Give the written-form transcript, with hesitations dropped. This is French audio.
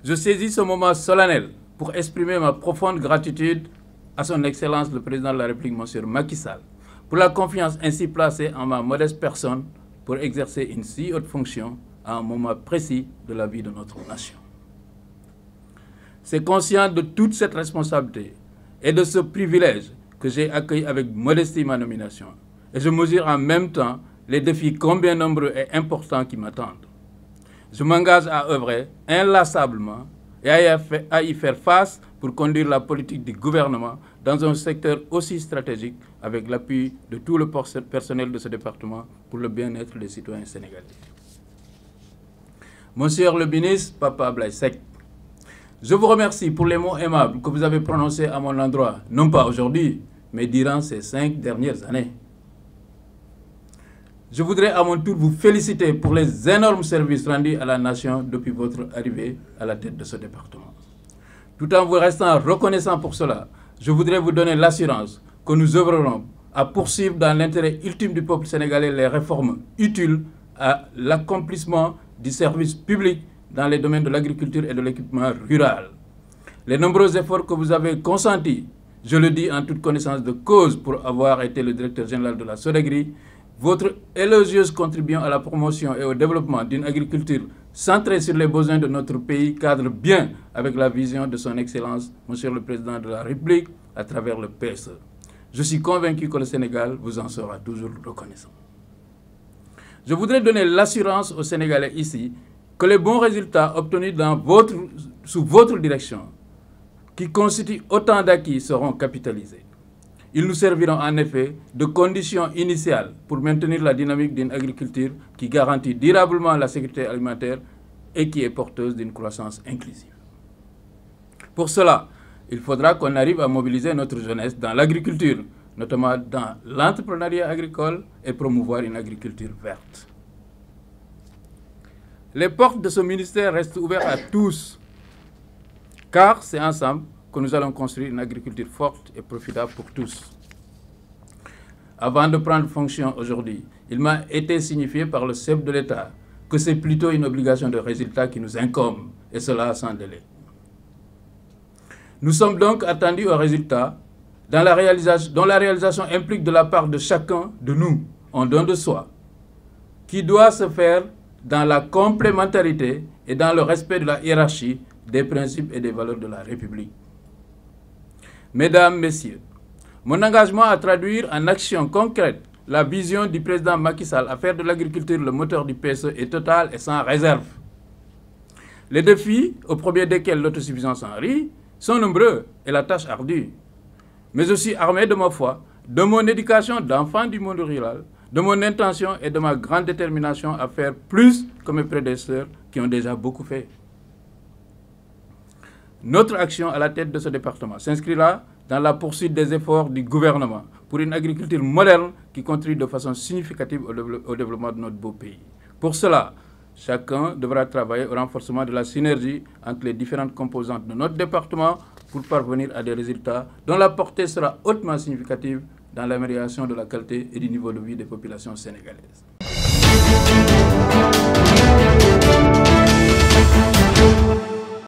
Je saisis ce moment solennel pour exprimer ma profonde gratitude à son Excellence le Président de la République, M. Macky Sall, pour la confiance ainsi placée en ma modeste personne pour exercer une si haute fonction à un moment précis de la vie de notre nation. C'est conscient de toute cette responsabilité et de ce privilège que j'ai accueilli avec modestie ma nomination. Et je mesure en même temps les défis combien nombreux et importants qui m'attendent. Je m'engage à œuvrer inlassablement et à y faire face pour conduire la politique du gouvernement dans un secteur aussi stratégique avec l'appui de tout le personnel de ce département pour le bien-être des citoyens sénégalais. Monsieur le ministre, Papa Abdoulaye Seck, je vous remercie pour les mots aimables que vous avez prononcés à mon endroit, non pas aujourd'hui, mais durant ces 5 dernières années. Je voudrais à mon tour vous féliciter pour les énormes services rendus à la nation depuis votre arrivée à la tête de ce département. Tout en vous restant reconnaissant pour cela, je voudrais vous donner l'assurance que nous œuvrerons à poursuivre dans l'intérêt ultime du peuple sénégalais les réformes utiles à l'accomplissement du service public dans les domaines de l'agriculture et de l'équipement rural. Les nombreux efforts que vous avez consentis, je le dis en toute connaissance de cause pour avoir été le directeur général de la SODAGRI, votre élogieuse contribution à la promotion et au développement d'une agriculture centrée sur les besoins de notre pays cadre bien avec la vision de son Excellence, Monsieur le Président de la République, à travers le PSE. Je suis convaincu que le Sénégal vous en sera toujours reconnaissant. Je voudrais donner l'assurance aux Sénégalais ici que les bons résultats obtenus sous votre direction, qui constituent autant d'acquis, seront capitalisés. Ils nous serviront en effet de conditions initiales pour maintenir la dynamique d'une agriculture qui garantit durablement la sécurité alimentaire et qui est porteuse d'une croissance inclusive. Pour cela, il faudra qu'on arrive à mobiliser notre jeunesse dans l'agriculture, notamment dans l'entrepreneuriat agricole et promouvoir une agriculture verte. Les portes de ce ministère restent ouvertes à tous, car c'est ensemble que nous allons construire une agriculture forte et profitable pour tous. Avant de prendre fonction aujourd'hui, il m'a été signifié par le chef de l'État que c'est plutôt une obligation de résultat qui nous incombe, et cela sans délai. Nous sommes donc attendus aux résultats dont la réalisation implique de la part de chacun de nous un don de soi, qui doit se faire dans la complémentarité et dans le respect de la hiérarchie des principes et des valeurs de la République. Mesdames, Messieurs, mon engagement à traduire en action concrète la vision du président Macky Sall à faire de l'agriculture le moteur du PSE est total et sans réserve. Les défis, au premier desquels l'autosuffisance en riz, sont nombreux et la tâche ardue. Mais je suis armé de ma foi, de mon éducation d'enfant du monde rural, de mon intention et de ma grande détermination à faire plus que mes prédécesseurs qui ont déjà beaucoup fait. Notre action à la tête de ce département s'inscrira dans la poursuite des efforts du gouvernement pour une agriculture moderne qui contribue de façon significative au développement de notre beau pays. Pour cela, chacun devra travailler au renforcement de la synergie entre les différentes composantes de notre département pour parvenir à des résultats dont la portée sera hautement significative dans l'amélioration de la qualité et du niveau de vie des populations sénégalaises.